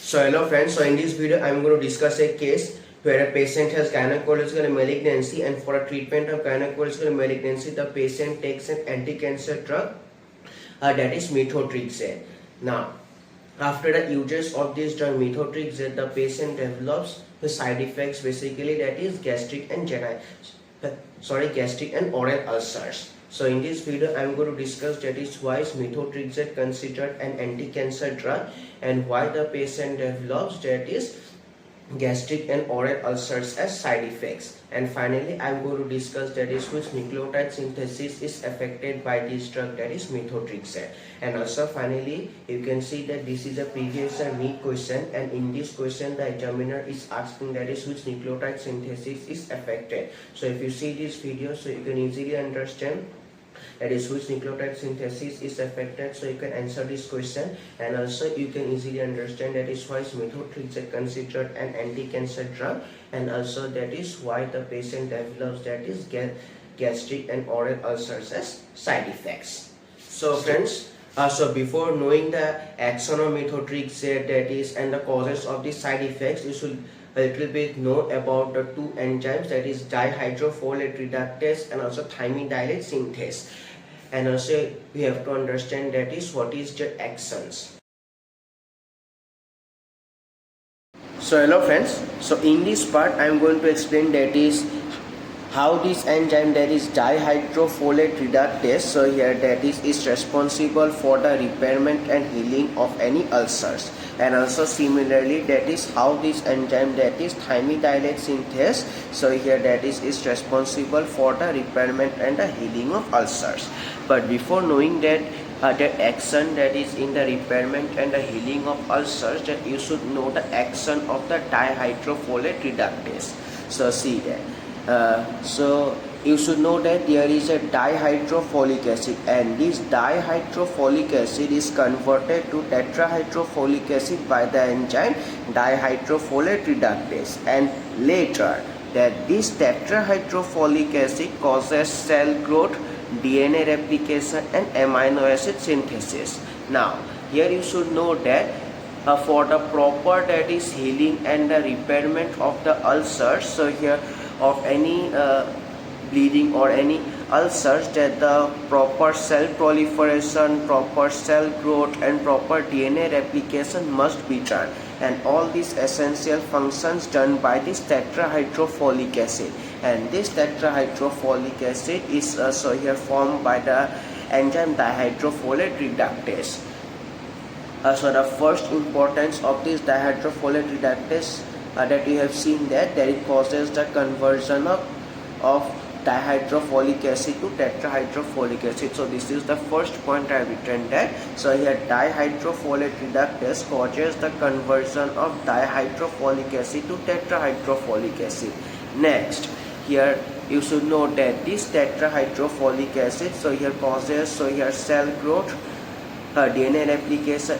So hello friends, so in this video I am going to discuss a case where a patient has gynecological malignancy, and for a treatment of gynecological malignancy the patient takes an anti-cancer drug that is methotrexate. Now after the uses of this drug methotrexate, the patient develops the side effects, basically that is gastric and oral ulcers. So in this video I am going to discuss that is why is methotrexate considered an anti-cancer drug and why the patient develops that is gastric and oral ulcers as side effects. And finally I am going to discuss that is which nucleotide synthesis is affected by this drug, that is methotrexate. And also finally you can see that this is a previous year NEET question, and in this question the examiner is asking that is which nucleotide synthesis is affected. So if you see this video, so you can easily understand that is which nucleotide synthesis is affected, so you can answer this question. And also you can easily understand that is why is methotrexate considered an anti-cancer drug, and also that is why the patient develops that is gastric and oral ulcers as side effects. So friends, so before knowing the action of methotrexate, that is, and the causes of the side effects, you should a little bit know about the two enzymes, that is dihydrofolate reductase and also thymidylate synthase. And also we have to understand that is what is the actions. So hello friends, so in this part I am going to explain that is how this enzyme, that is dihydrofolate reductase, so here that is responsible for the repairment and healing of any ulcers. And also similarly that is how this enzyme, that is thymidylate synthase, so here that is responsible for the repairment and the healing of ulcers. But before knowing that the action that is in the repairment and the healing of ulcers, that you should know the action of the dihydrofolate reductase. So see that. So you should know that there is a dihydrofolic acid, and this dihydrofolic acid is converted to tetrahydrofolic acid by the enzyme dihydrofolate reductase, and later that this tetrahydrofolic acid causes cell growth, DNA replication and amino acid synthesis. Now here you should know that for the proper that is healing and the repairment of the ulcers, so here of any bleeding or any ulcers, that the proper cell proliferation, proper cell growth and proper DNA replication must be done, and all these essential functions done by this tetrahydrofolic acid. And this tetrahydrofolic acid is so here formed by the enzyme dihydrofolate reductase. So the first importance of this dihydrofolate reductase that you have seen that it causes the conversion of dihydrofolic acid to tetrahydrofolic acid. So this is the first point I have written that. So here dihydrofolate reductase causes the conversion of dihydrofolic acid to tetrahydrofolic acid. Next, here you should know that this tetrahydrofolic acid, so here causes, so here cell growth, DNA replication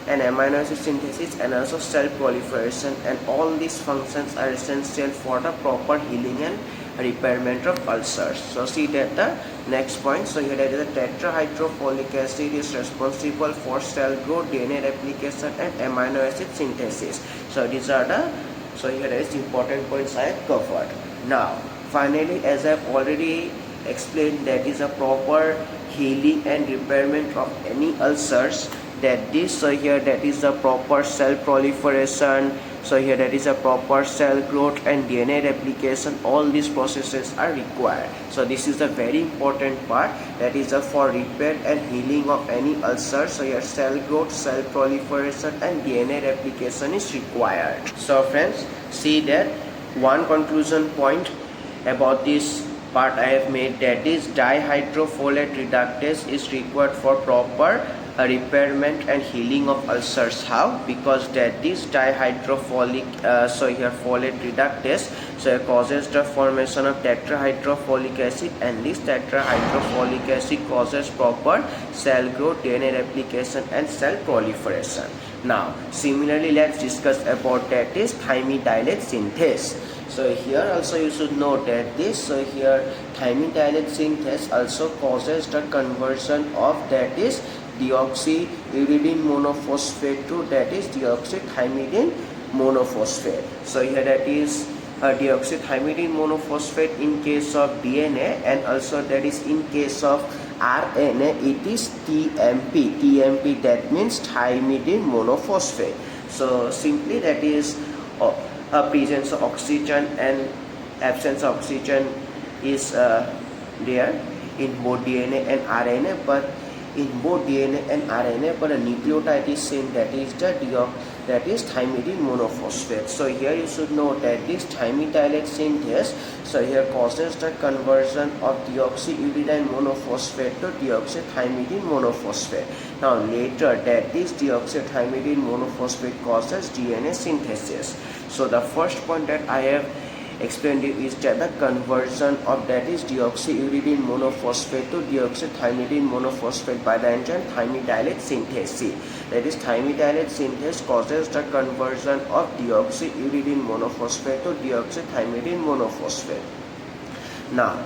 and amino acid synthesis and also cell proliferation, and all these functions are essential for the proper healing and repairment of ulcers. So see that the next point, so here that is the tetrahydrofolic acid is responsible for cell growth, DNA replication and amino acid synthesis. So these are the, so here is important points I have covered. Now finally, as I have already explained, that is a proper healing and repairment of any ulcers, that this, so here that is the proper cell proliferation, so here that is a proper cell growth and DNA replication, all these processes are required. So this is a very important part, that is for repair and healing of any ulcer, so here cell growth, cell proliferation and DNA replication is required. So friends, see that one conclusion point about this part I have made, that is dihydrofolate reductase is required for proper repairment and healing of ulcers. How? Because that this dihydrofolic so here folate reductase, so it causes the formation of tetrahydrofolic acid, and this tetrahydrofolic acid causes proper cell growth, DNA replication and cell proliferation. Now similarly let's discuss about that is thymidylate synthase. So here also you should know that this, so here thymidylate synthase also causes the conversion of that is deoxyuridine monophosphate to that is deoxythymidine monophosphate. So here that is deoxythymidine monophosphate in case of DNA, and also that is in case of RNA it is TMP. TMP, that means thymidine monophosphate. So simply that is presence of oxygen and absence of oxygen is there in both DNA and RNA, but in both DNA and RNA, but a nucleotide is same, that is thymidine monophosphate. So here you should know that this thymidylate synthase, so here causes the conversion of deoxyuridine monophosphate to deoxythymidine monophosphate. Now later that this deoxythymidine monophosphate causes DNA synthesis. So the first point that I have explained it is that the conversion of that is deoxyuridine monophosphate to deoxythymidine monophosphate by the enzyme thymidylate synthase. That is thymidylate synthase causes the conversion of deoxyuridine monophosphate to deoxythymidine monophosphate. Now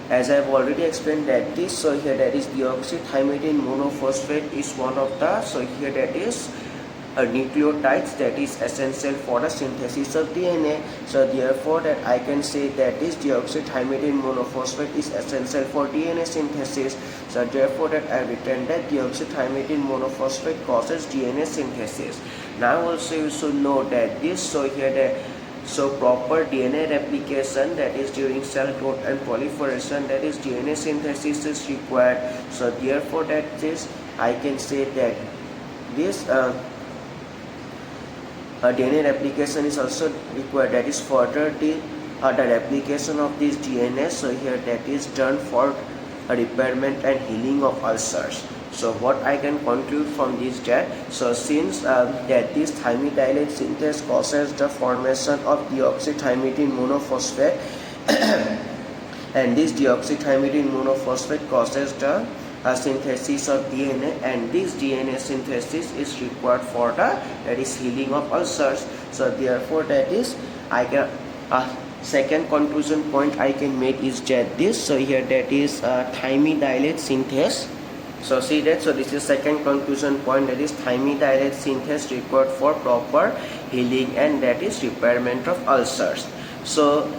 as I have already explained that this, so here that is deoxythymidine monophosphate is one of the, so here that is nucleotides that is essential for the synthesis of DNA. So therefore that I can say that this deoxythymidine monophosphate is essential for DNA synthesis. So therefore that I written that deoxythymidine monophosphate causes DNA synthesis. Now also you should know that this, so here that so proper DNA replication, that is during cell growth and proliferation, that is DNA synthesis is required. So therefore that this I can say that this DNA replication is also required, that is further the replication of this DNA, so here that is done for repairment and healing of ulcers. So what I can conclude from this that, so since that this thymidylate synthase causes the formation of deoxythymidine monophosphate and this deoxythymidine monophosphate causes the synthesis of DNA, and this DNA synthesis is required for the that is healing of ulcers. So therefore that is I can second conclusion point I can make is that this, so here that is thymidylate synthase. So see that, so this is second conclusion point, that is thymidylate synthase required for proper healing and that is repairment of ulcers. So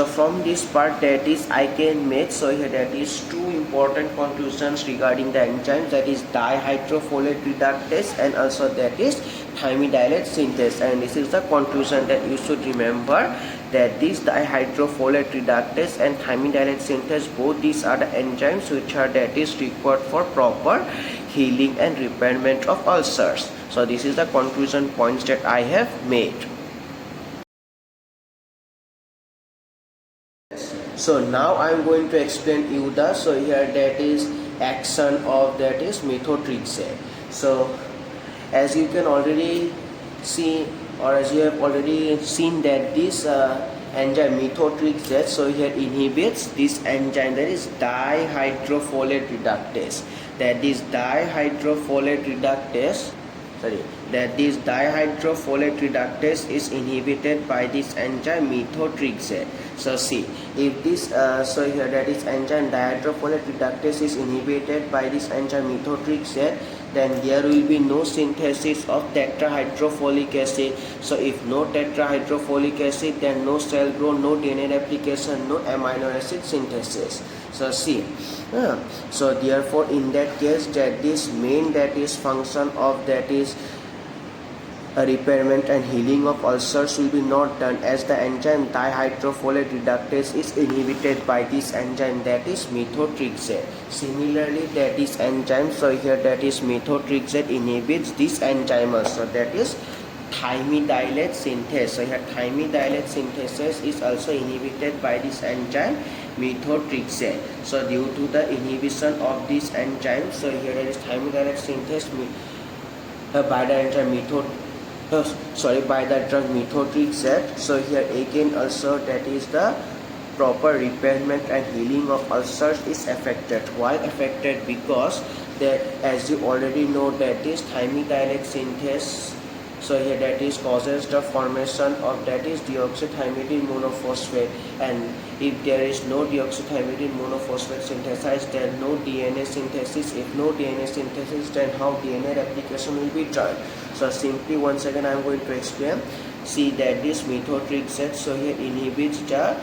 from this part that is I can make, so here that is two important conclusions regarding the enzymes, that is dihydrofolate reductase and also that is thymidylate synthase. And this is the conclusion that you should remember, that this dihydrofolate reductase and thymidylate synthase, both these are the enzymes which are that is required for proper healing and repairment of ulcers. So this is the conclusion points that I have made. So now I am going to explain you the, so here that is action of that is methotrexate. So as you can already see, or as you have already seen that this enzyme methotrexate, so here inhibits this enzyme that is dihydrofolate reductase. That is dihydrofolate reductase, that this dihydrofolate reductase is inhibited by this enzyme methotrexate. So see, if this so here that is enzyme dihydrofolate reductase is inhibited by this enzyme methotrexate, then there will be no synthesis of tetrahydrofolic acid. So if no tetrahydrofolic acid, then no cell growth, no DNA replication, no amino acid synthesis. So see, so therefore in that case that this main that is function of that is repairment and healing of ulcers will be not done, as the enzyme dihydrofolate reductase is inhibited by this enzyme that is methotrexate. Similarly that is enzyme, so here that is methotrexate inhibits this enzyme also, that is thymidylate synthase. So here thymidylate synthesis is also inhibited by this enzyme methotrexate. So due to the inhibition of this enzyme, so here there is thymidylate synthase by the enzyme by the drug methotrexate. So here again also that is the proper repairment and healing of ulcers is affected. Why affected? Because that, as you already know, that is thymidylate synthase, So here that is causes the formation of that is deoxythymidine monophosphate, and if there is no deoxythymidine monophosphate synthesized, then no DNA synthesis. If no DNA synthesis, then how DNA replication will be done? So simply once again I am going to explain. See that this methotrexate, so here inhibits the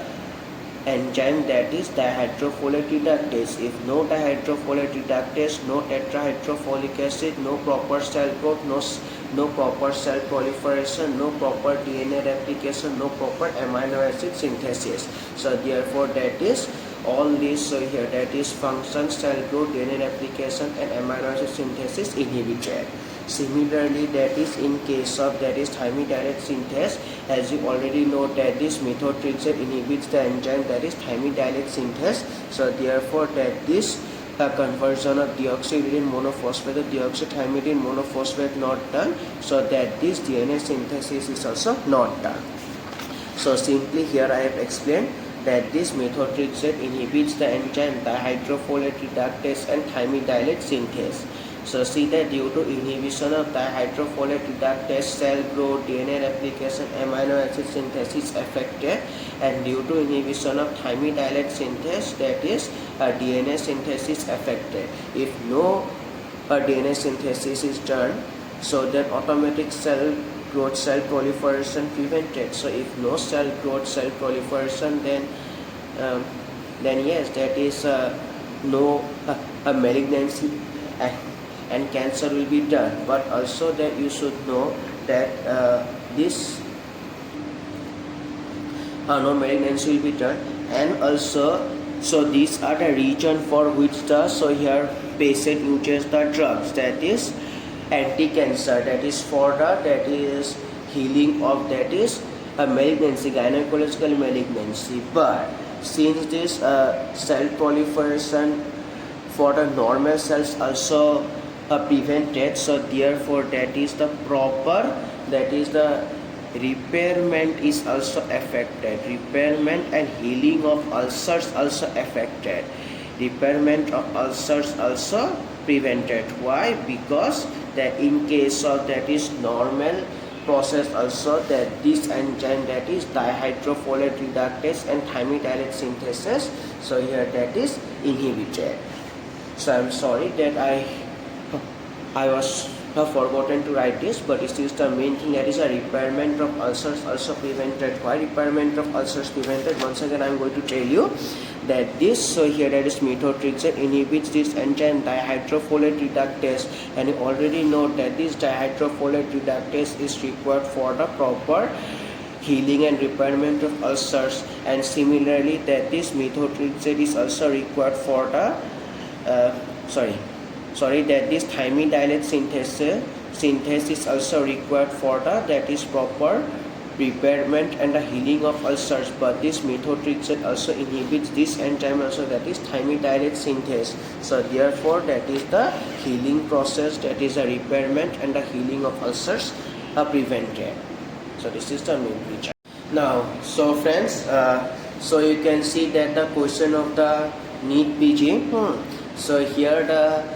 enzyme that is dihydrofolate reductase. If no dihydrofolate reductase, no tetrahydrofolic acid, no proper cell growth, no proper cell proliferation, no proper DNA replication, no proper amino acid synthesis. So therefore that is all this. So here that is function, cell growth, DNA replication and amino acid synthesis inhibited. Similarly, that is in case of that is thymidylate synthase, as you already know that this methotrexate inhibits the enzyme that is thymidylate synthase. So therefore that this conversion of deoxythymidine monophosphate to deoxythymidine monophosphate not done, so that this DNA synthesis is also not done. So simply here I have explained that this methotrexate inhibits the enzyme dihydrofolate reductase and thymidylate synthase. So see that due to inhibition of dihydrofolate reductase, cell growth, DNA replication, amino acid synthesis affected, and due to inhibition of thymidylate synthase, that is DNA synthesis affected. If no DNA synthesis is done, so then automatic cell growth, cell proliferation prevented. So if no cell growth, cell proliferation, then yes, that is no malignancy and cancer will be done. But also that you should know that this no malignancy will be done, and also so these are the region for which the so here patient uses the drugs, that is anti-cancer, that is for the that is healing of that is a malignancy, gynecological malignancy. But since this cell proliferation for the normal cells also prevented, so therefore that is the proper, that is the repairment is also affected, repairment and healing of ulcers also affected, repairment of ulcers also prevented. Why? Because that in case of that is normal process also, that this enzyme that is dihydrofolate reductase and thymidylate synthesis, so here that is inhibited. So I am sorry that I was forgotten to write this, but this is the main thing, that is a repairment of ulcers also prevented. Why repairment of ulcers prevented? Once again I am going to tell you that this, so here that is methotrexate inhibits this enzyme dihydrofolate reductase, and you already know that this dihydrofolate reductase is required for the proper healing and repairment of ulcers, and similarly that this methotrexate is also required for the that this thymidylate synthesis is also required for the that is proper repairment and the healing of ulcers. But this methotrexate also inhibits this enzyme also, that is thymidylate synthase. So therefore that is the healing process, that is a repairment and the healing of ulcers are prevented. So this is the main feature. Now so friends, so you can see that the question of the NEET PG. So here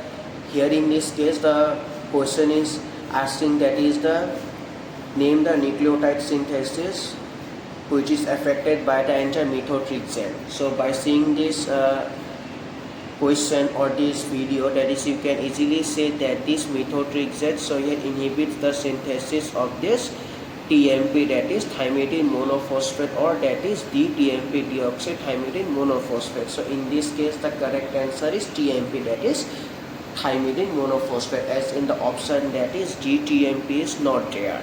in this case the question is asking, that is the name the nucleotide synthesis which is affected by the enzyme methotrexate. So by seeing this question or this video, that is you can easily say that this methotrexate so here inhibits the synthesis of this TMP, that is thymidine monophosphate, or that is DTMP, deoxythymidine monophosphate. So in this case the correct answer is TMP, that is thymidine monophosphate, as in the option that is DTMP is not there.